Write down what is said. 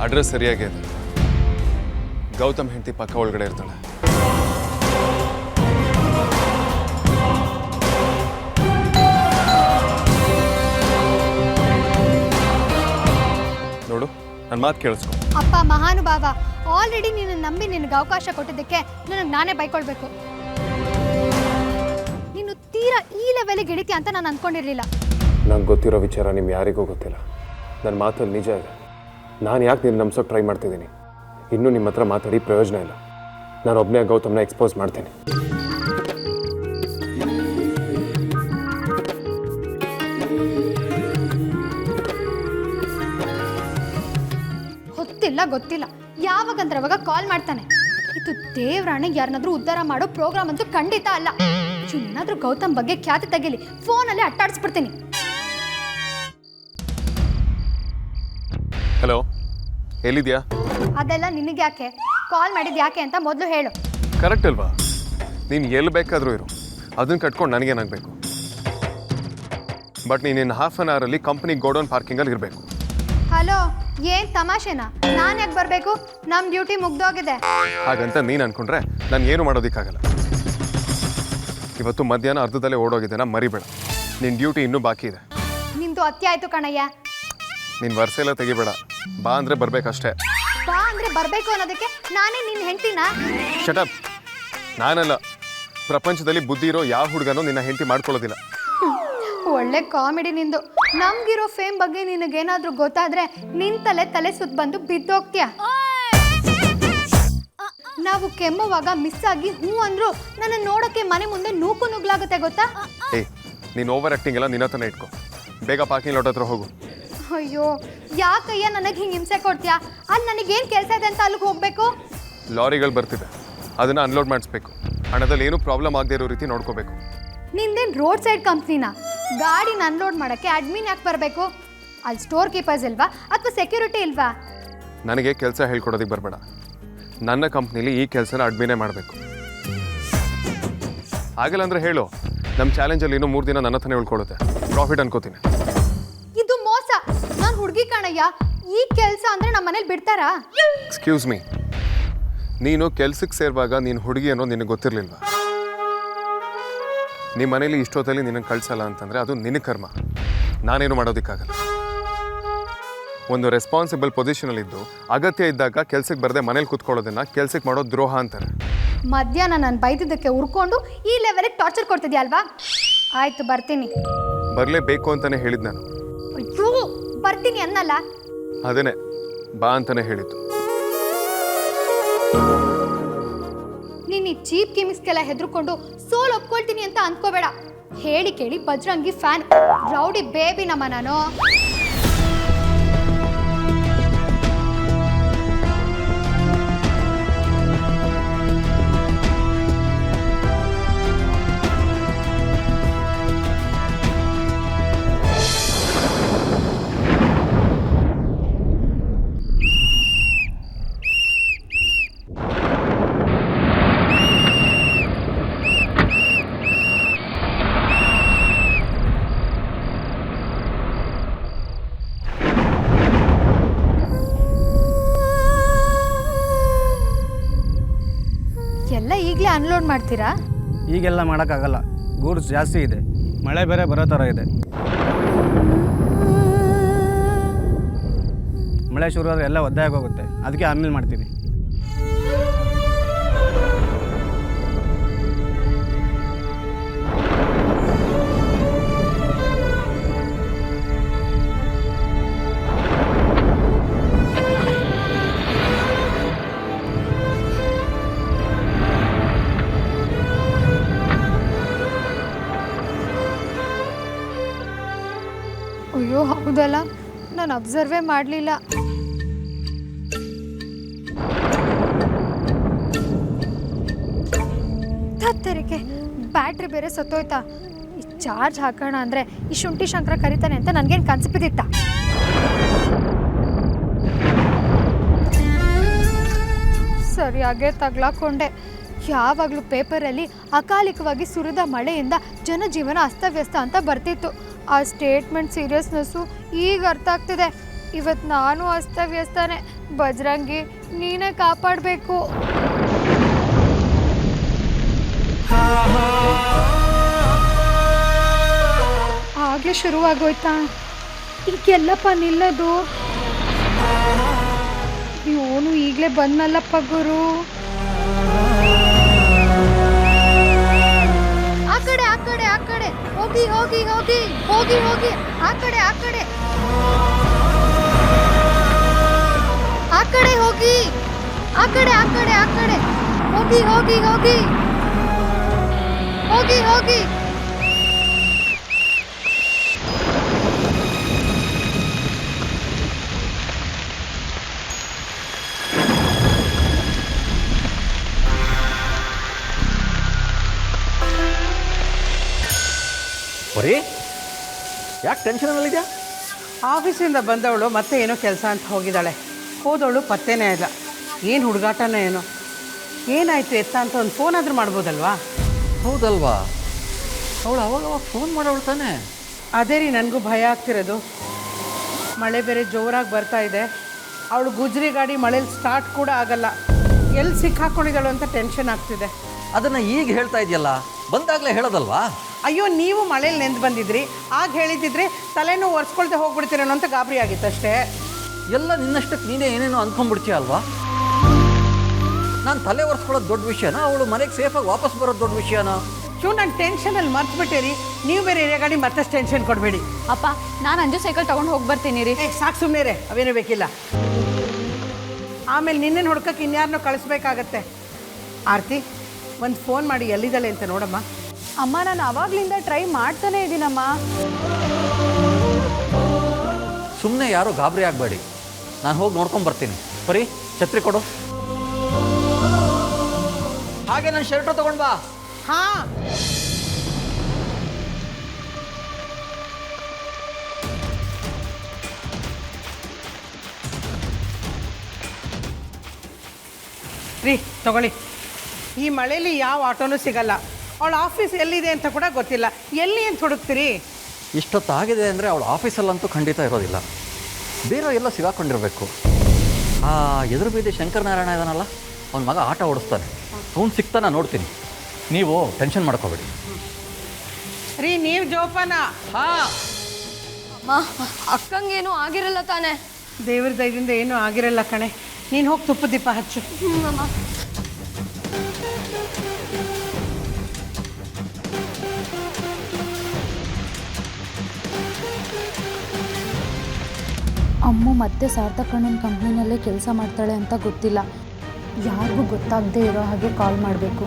Address ಸರಿಯಾಗಿ ಇದೆ. ಗೌತಮ್ ಹೆಂಡತಿ ಪಕ್ಕ ಒಳಗಡೆ ಇರ್ತಾಳೆ. ನೋಡು, ನನ್ನ ಮಾತು ಕೇಳಿಸ್ಕೊ. ಅಪ್ಪ ಮಹಾನುಭಾವ, ಆಲ್ರೆಡಿ ನೀನು ನಂಬಿ ನಿನಗೆ ಅವಕಾಶ ಕೊಟ್ಟಿದ್ದಕ್ಕೆ ನನಗೆ ನಾನೇ ಬೈಕೊಳ್ಬೇಕು. ನೀನು ತೀರಾ ಈ ಲೆವೆಲ್ಗೆ ಇಳಿತೀಯ ಅಂತ ನಾನು ಅಂದ್ಕೊಂಡಿರಲಿಲ್ಲ. ನಂಗೆ ಗೊತ್ತಿರೋ ವಿಚಾರ ನಿಮ್ಗೆ ಯಾರಿಗೂ ಗೊತ್ತಿಲ್ಲ. ನನ್ನ ಮಾತಲ್ಲಿ ನಿಜ ಇದೆ. ನಾನು ಯಾಕೆ ನೀನು ನಂಬಿಸೋಕೆ ಟ್ರೈ ಮಾಡ್ತಿದ್ದೀನಿ? ಇನ್ನೂ ನಿಮ್ಮ ಹತ್ರ ಮಾತಾಡಿ ಪ್ರಯೋಜನ ಇಲ್ಲ. ನಾನು ಒಬ್ಬನೇ ಗೌತಮ್ನ ಎಕ್ಸ್ಪೋಸ್ ಮಾಡ್ತೀನಿ. ಗೊತ್ತಿಲ್ಲ ಯಾವಾಗಂದ್ರೆ ಅವಾಗ ಕಾಲ್ ಮಾಡ್ತಾನೆ. ಇದು ದೇವ್ರಾಣೆ ಯಾರನ್ನಾದ್ರೂ ಉದ್ಧಾರ ಮಾಡೋ ಪ್ರೋಗ್ರಾಮ್ ಅಂತೂ ಖಂಡಿತ ಅಲ್ಲ. ಏನಾದ್ರೂ ಗೌತಮ್ ಬಗ್ಗೆ ಖ್ಯಾತಿ ತೆಗಿಲಿ, ಫೋನಲ್ಲಿ ಅಟ್ಟಾಡಿಸ್ಬಿಡ್ತೀನಿ. ಹಲೋ, ಎಲ್ಲಿದ್ಯಾ? ಅದೆಲ್ಲ ನಿನಗೆ ಯಾಕೆ? ಕಾಲ್ ಮಾಡಿದ್ ಯಾಕೆ ಅಂತ ಮೊದಲು ಹೇಳು. ಕರೆಕ್ಟ್ ಅಲ್ವಾ? ನೀನು ಎಲ್ಲಿ ಬೇಕಾದರೂ ಇರು, ಅದನ್ನ ಕಟ್ಕೊಂಡು ನನಗೇನಾಗಬೇಕು. ಬಟ್ ನೀನು ಹಾಫ್ ಆನ್ ಅವರಲ್ಲಿ ಕಂಪ್ನಿ ಗೋಡೌನ್ ಪಾರ್ಕಿಂಗಲ್ಲಿ ಇರಬೇಕು. ಹಲೋ, ಏನ್ ತಮಾಷೆನಾ? ನಾನು ಯಾಕೆ ಬರಬೇಕು? ನಮ್ಮ ಡ್ಯೂಟಿ ಮುಗ್ದೋಗಿದೆ. ಹಾಗಂತ ನೀನು ಅನ್ಕೊಂಡ್ರೆ ನಾನು ಏನು ಮಾಡೋದಕ್ಕಾಗಲ್ಲ. ಇವತ್ತು ಮಧ್ಯಾಹ್ನ ಅರ್ಧದಲ್ಲೇ ಓಡೋಗಿದ್ದೇನ, ಮರಿಬೇಡ. ನಿನ್ನ ಡ್ಯೂಟಿ ಇನ್ನೂ ಬಾಕಿ ಇದೆ. ನಿಂದು ಅತ್ಯ ಆಯ್ತು ಕಣಯ್ಯ. ನೀನು ವರ್ಷ ಎಲ್ಲ ತೆಗಿಬೇಡ. ಬಾ ಅಂದರೆ ಬರ್ಬೇಕಷ್ಟೇ. ಬಾ ಅಂದರೆ ಬರಬೇಕು ಅನ್ನೋದಕ್ಕೆ ನಾನೇ ನಿನ್ನ ಹೆಂಡ್ತಿನ? ಶಟಪ್. ನಾನಲ್ಲ, ಪ್ರಪಂಚದಲ್ಲಿ ಬುದ್ಧಿ ಇರೋ ಯಾವ ಹುಡುಗನೂ ನಿನ್ನ ಹೆಂಡತಿ ಮಾಡ್ಕೊಳ್ಳೋದಿಲ್ಲ. ಒಳ್ಳೆ ಕಾಮಿಡಿ ನಿಂದು. ನಮ್ಗಿರೋ ಫೇಮ್ ಬಗ್ಗೆ ನಿನಗೇನಾದ್ರೂ ಗೊತ್ತಾದ್ರೆ ನಿನ್ ತಲೆ ಸುತ್ತ ಬಂದು ಬಿದ್ದೋಗ್ತೀಯ. ನಾವು ಕೆಮ್ಮುವಾಗ ಮಿಸ್ ಆಗಿ ಹೂ ಅಂದ್ರು ನನ್ನ ನೋಡಕ್ಕೆ ಮನೆ ಮುಂದೆ ನೂಕು ನುಗ್ಲಾಗುತ್ತೆ ಗೊತ್ತಾ? ನೀನು ಓವರ್ ಆಕ್ಟಿಂಗ್ ಎಲ್ಲ ನಿನ್ನ ಹತ್ರನೇ ಇಟ್ಕೋ. ಬೇಗ ಪಾರ್ಕಿಂಗ್ ಲಾಟ್ ಹತ್ರ ಹೋಗು. ಅಯ್ಯೋ, ಯಾಕಯ್ಯ ನನಗೆ ಹಿಂಗೆ ಹಿಂಸೆ ಕೊಡ್ತೀಯಾ? ಅಲ್ಲಿ ನನಗೇನು ಕೆಲಸ ಇದೆ ಅಂತ ಅಲ್ಲಿಗೆ ಹೋಗ್ಬೇಕು? ಲಾರಿಗಳು ಬರ್ತಿದೆ, ಅದನ್ನ ಅನ್ಲೋಡ್ ಮಾಡಿಸ್ಬೇಕು. ಹಣದಲ್ಲಿ ಏನು ಪ್ರಾಬ್ಲಮ್ ಆಗದೆ ಇರೋ ರೀತಿ ನೋಡ್ಕೋಬೇಕು. ನಿಂದೇನು ರೋಡ್ ಸೈಡ್ ಕಂಪ್ನಿನ? ಗಾಡಿನ ಅನ್ಲೋಡ್ ಮಾಡೋಕ್ಕೆ ಅಡ್ಮಿನ್ ಯಾಕೆ ಬರಬೇಕು? ಅಲ್ಲಿ ಸ್ಟೋರ್ ಕೀಪರ್ಸ್ ಇಲ್ವಾ ಅಥವಾ ಸೆಕ್ಯೂರಿಟಿ ಇಲ್ವಾ? ನನಗೆ ಕೆಲಸ ಹೇಳ್ಕೊಡೋದಕ್ಕೆ ಬರಬೇಡ. ನನ್ನ ಕಂಪ್ನಿಲಿ ಈ ಕೆಲಸನ ಅಡ್ಮಿನೇ ಮಾಡಬೇಕು. ಆಗಲ್ಲ ಅಂದರೆ ಹೇಳು. ನಮ್ಮ ಚಾಲೆಂಜಲ್ಲಿ ಇನ್ನೂ 3 ದಿನ ನನ್ನ ಹತ್ರನೇ ಉಳ್ಕೊಳ್ಳುತ್ತೆ. ಪ್ರಾಫಿಟ್ ಅನ್ಕೋತೀನಿ. ಇದು ಮೋಸ. ನಾನು ಹುಡುಗಿ ಕಾಣಯ್ಯ. ಈ ಕೆಲಸ ಅಂದರೆ ನಮ್ಮ ಮನೇಲಿ ಬಿಡ್ತಾರಾ? ಎಕ್ಸ್ಕ್ಯೂಸ್ ಮೀ, ನೀನು ಕೆಲ್ಸಕ್ಕೆ ಸೇರುವಾಗ ನೀನು ಹುಡುಗಿ ಅನ್ನೋ ನಿನಗೆ ಗೊತ್ತಿರಲಿಲ್ವಾ? ನಿಮ್ಮ ಮನೇಲಿ ಇಷ್ಟೊತ್ತಲ್ಲಿ ನಿನ್ನನ್ನು ಕಳಿಸಲ್ಲ ಅಂತಂದರೆ ಅದು ನಿನ್ನ ಕರ್ಮ. ನಾನೇನು ಮಾಡೋದಕ್ಕಾಗಲ್ಲ. ಒಂದು ರೆಸ್ಪಾನ್ಸಿಬಲ್ ಪೊಸಿಷನಲ್ಲಿದ್ದು ಅಗತ್ಯ ಇದ್ದಾಗ ಕೆಲ್ಸಕ್ಕೆ ಬರದೆ ಮನೇಲಿ ಕೂತ್ಕೊಳ್ಳೋದನ್ನ ಕೆಲ್ಸಕ್ಕೆ ಮಾಡೋ ದ್ರೋಹ ಅಂತಾರೆ. ಮಧ್ಯಾಹ್ನ ನಾನು ಬೈದಿದ್ದಕ್ಕೆ ಉರ್ಕೊಂಡು ಈ ಲೆವೆಲ್ಗೆ ಟಾರ್ಚರ್ ಕೊಡ್ತಿದ್ಯಾ ಅಲ್ವಾ? ಆಯ್ತು, ಬರ್ತೀನಿ. ಬರಲೇಬೇಕು ಅಂತಾನೆ ಹೇಳಿದ್ದು ನಾನು. ಅಯ್ಯೋ, ಬರ್ತೀನಿ ಅನ್ನಲ್ಲ. ಅದೇನೆ ಬಾ ಅಂತಾನೆ ಹೇಳಿದ್ದು. ನೀನು ಈ ಚೀಪ್ ಗಿಮಿಕ್ಸ್ಗೆಲ್ಲ ಹೆದರ್ಕೊಂಡು ಸೋಲ್ ಒಪ್ಕೊಳ್ತೀನಿ ಅಂತ ಅಂದ್ಕೋಬೇಡ. ಹೇಳಿ ಕೇಳಿ ಬಜ್ರಂಗಿ ಫ್ಯಾನ್, ರೌಡಿ ಬೇಬಿ ನಮ್ಮ ನಾನು. ಎಲ್ಲ ಈಗಲೇ ಅನ್ಲೋಡ್ ಮಾಡ್ತೀರಾ? ಈಗೆಲ್ಲ ಮಾಡೋಕ್ಕಾಗಲ್ಲ, ಗೂಡ್ಸ್ ಜಾಸ್ತಿ ಇದೆ, ಮಳೆ ಬೇರೆ ಬರೋ ಥರ ಇದೆ. ಮಳೆ ಶುರು ಆದರೆ ಎಲ್ಲ ಒದ್ದಾಗಿ ಹೋಗುತ್ತೆ, ಅದಕ್ಕೆ ಆಮೇಲೆ ಮಾಡ್ತೀನಿ. ಅಯ್ಯೋ ಹೌದಲ್ಲ, ನಾನು ಅಬ್ಸರ್ವೇ ಮಾಡಲಿಲ್ಲ. ತತ್ತರಿಕೆ ಬ್ಯಾಟ್ರಿ ಬೇರೆ ಸತ್ತೋಯ್ತಾ? ಈ ಚಾರ್ಜ್ ಹಾಕೋಣ ಅಂದರೆ ಈ ಶುಂಠಿ ಶಂಕರ ಕರಿತಾನೆ ಅಂತ ನನಗೇನು ಕನಸು ಬಿದ್ದಿತ್ತ? ಸರಿಯಾಗೇ ತಗ್ಲಾಕೊಂಡೆ. ಯಾವಾಗಲೂ ಪೇಪರಲ್ಲಿ ಅಕಾಲಿಕವಾಗಿ ಸುರಿದ ಮಳೆಯಿಂದ ಜನಜೀವನ ಅಸ್ತವ್ಯಸ್ತ ಅಂತ ಬರ್ತಿತ್ತು. ಆ ಸ್ಟೇಟ್ಮೆಂಟ್ ಸೀರಿಯಸ್ನೆಸ್ಸು ಈಗ ಅರ್ಥ ಆಗ್ತಿದೆ. ಇವತ್ತು ನಾನು ಅಸ್ತವ್ಯಸ್ತನೇ. ಬಜರಂಗಿ, ನೀನೇ ಕಾಪಾಡಬೇಕು. ಆಗಲೇ ಶುರುವಾಗೋಯ್ತಾ? ಈಗೆಲ್ಲಪ್ಪ ನಿಲ್ಲೋದು? ಇವನು ಈಗಲೇ ಬಂದ್ನಲ್ಲಪ್ಪ ಗುರು. ಆ ಕಡೆ ಆ ಕಡೆ ಆ ಕಡೆ ಹೋಗಿ ಹೋಗಿ ಹೋಗಿ ಹೋಗಿ ಹೋಗಿ ಆ ಕಡೆ ಆ ಕಡೆ ಆ ಕಡೆ ಹೋಗಿ ಆ ಕಡೆ ಆ ಕಡೆ ಆ ಕಡೆ ಹೋಗಿ ಹೋಗಿ ಹೋಗಿ ಹೋಗಿ ಹೋಗಿ. ಬರೀ ಯಾಕೆ ಟೆನ್ಷನಲ್ಲಿದೆಯಾ? ಆಫೀಸಿಂದ ಬಂದವಳು ಮತ್ತೆ ಏನೋ ಕೆಲಸ ಅಂತ ಹೋಗಿದ್ದಾಳೆ. ಹೋದವಳು ಪತ್ತೇನೇ ಇಲ್ಲ. ಏನು ಹುಡುಗಾಟನೋ ಏನೋ. ಏನಾಯಿತು ಎತ್ತ ಅಂತ ಒಂದು ಫೋನ್ ಆದರೂ ಮಾಡ್ಬೋದಲ್ವಾ? ಹೌದಲ್ವಾ, ಅವಳು ಅವಾಗ ಫೋನ್ ಮಾಡೋಳು ತಾನೆ. ಅದೇ ರೀ ನನಗೂ ಭಯ ಆಗ್ತಿರೋದು. ಮಳೆ ಬೇರೆ ಜೋರಾಗಿ ಬರ್ತಾ ಇದೆ. ಅವಳು ಗುಜ್ರಿ ಗಾಡಿ ಮಳೇಲಿ ಸ್ಟಾರ್ಟ್ ಕೂಡ ಆಗಲ್ಲ. ಎಲ್ಲಿ ಸಿಕ್ಕಾಕೊಂಡಿದ್ದಾಳು ಅಂತ ಟೆನ್ಷನ್ ಆಗ್ತಿದೆ. ಅದನ್ನು ಈಗ ಹೇಳ್ತಾ ಇದೆಯಲ್ಲ, ಬಂದಾಗಲೇ ಹೇಳೋದಲ್ವಾ? ಅಯ್ಯೋ, ನೀವು ಮಳೇಲಿ ನೆಂದು ಬಂದಿದ್ರಿ. ಆಗ ಹೇಳಿದ್ದಿದ್ರೆ ತಲೆನೋವು ಒರೆಸ್ಕೊಳ್ದೆ ಹೋಗ್ಬಿಡ್ತೀರೇನೋ ಅಂತ ಗಾಬರಿ ಆಗಿತ್ತಷ್ಟೇ. ಎಲ್ಲ ನಿನ್ನಷ್ಟಕ್ಕೆ ನೀನೇ ಏನೇನೋ ಅಂದ್ಕೊಂಡ್ಬಿಡ್ತೀಯ ಅಲ್ವಾ? ನಾನು ತಲೆ ಒರೆಸ್ಕೊಳ್ಳೋದು ದೊಡ್ಡ ವಿಷಯನಾ, ಅವಳು ಮನೆಗೆ ಸೇಫಾಗಿ ವಾಪಸ್ ಬರೋದು ದೊಡ್ಡ ವಿಷಯನಾ? ನಾನು ಟೆನ್ಷನಲ್ಲಿ ಮರ್ತ್ಬಿಟ್ಟೆ ರೀ. ನೀವು ಬೇರೆ ಹಿರಿಯ ಗಾಡಿ ಮತ್ತಷ್ಟು ಟೆನ್ಷನ್ ಕೊಡಬೇಡಿ. ಅಪ್ಪ, ನಾನು ಅಂಜು ಸೈಕಲ್ ತಗೊಂಡು ಹೋಗಿ ಬರ್ತೀನಿ ರೀ. ಸಾಕು ಸುಮ್ಮನೆ ರೇ, ಅವೇನೂ ಬೇಕಿಲ್ಲ. ಆಮೇಲೆ ನಿನ್ನೇನು ಹುಡ್ಕಕ್ಕೆ ಇನ್ಯಾರನ್ನೋ ಕಳಿಸ್ಬೇಕಾಗತ್ತೆ. ಆರತಿ, ಒಂದು ಫೋನ್ ಮಾಡಿ ಎಲ್ಲಿದ್ದಾಳೆ ಅಂತ ನೋಡಮ್ಮ. ಅಮ್ಮ, ನಾನು ಅವಾಗ್ಲಿಂದ ಟ್ರೈ ಮಾಡ್ತಾನೆ ಇದ್ದೀನಮ್ಮ. ಸುಮ್ಮನೆ ಯಾರೂ ಗಾಬರಿ ಆಗಬೇಡಿ, ನಾನು ಹೋಗಿ ನೋಡ್ಕೊಂಬರ್ತೀನಿ. ಬರೀ ಛತ್ರಿ ಕೊಡು. ಹಾಗೆ ನನ್ನ ಶರ್ಟು ತೊಗೊಂಡು ಬಾ. ಹಾಂ. ರೀ ತಗೊಳ್ಳಿ. ಈ ಮಳೇಲಿ ಯಾವ ಆಟೋನೂ ಸಿಗಲ್ಲ. ಅವಳ ಆಫೀಸ್ ಎಲ್ಲಿದೆ ಅಂತ ಕೂಡ ಗೊತ್ತಿಲ್ಲ. ಎಲ್ಲಿ ಅಂತ ಹುಡುಕ್ತೀರಿ? ಇಷ್ಟೊತ್ತಾಗಿದೆ ಅಂದರೆ ಅವಳು ಆಫೀಸಲ್ಲಂತೂ ಖಂಡಿತ ಇರೋದಿಲ್ಲ. ಬೇರೆ ಎಲ್ಲ ಸಿಗಾಕೊಂಡಿರಬೇಕು. ಆ ಎದುರು ಬೀದಿ ಶಂಕರನಾರಾಯಣ ಇದಾನಲ್ಲ, ಅವನ ಮಗ ಆಟ ಓಡಿಸ್ತಾನೆ. ಅವ್ನು ಸಿಗ್ತಾನೆ ನೋಡ್ತೀನಿ. ನೀವು ಟೆನ್ಷನ್ ಮಾಡ್ಕೋಬೇಡಿ. ರೀ, ನೀವು ಜೋಪಾನ. ಹಾಂ. ಅಮ್ಮ, ಅಕ್ಕಂಗೇನು ಆಗಿರಲ್ಲ ತಾನೆ? ದೇವ್ರ ದಯದಿಂದ ಏನೂ ಆಗಿರಲ್ಲ ಕಣೆ. ನೀನು ಹೋಗಿ ತುಪ್ಪ ದೀಪ ಹಚ್ಚು. ಅಮ್ಮು ಮತ್ತೆ ಸಾರ್ಥಕಣ್ಣನ ಕಂಪ್ನಿನಲ್ಲೇ ಕೆಲಸ ಮಾಡ್ತಾಳೆ ಅಂತ ಗೊತ್ತಿಲ್ಲ. ಯಾರಿಗೂ ಗೊತ್ತಾಗದೇ ಇರೋ ಹಾಗೆ ಕಾಲ್ ಮಾಡಬೇಕು.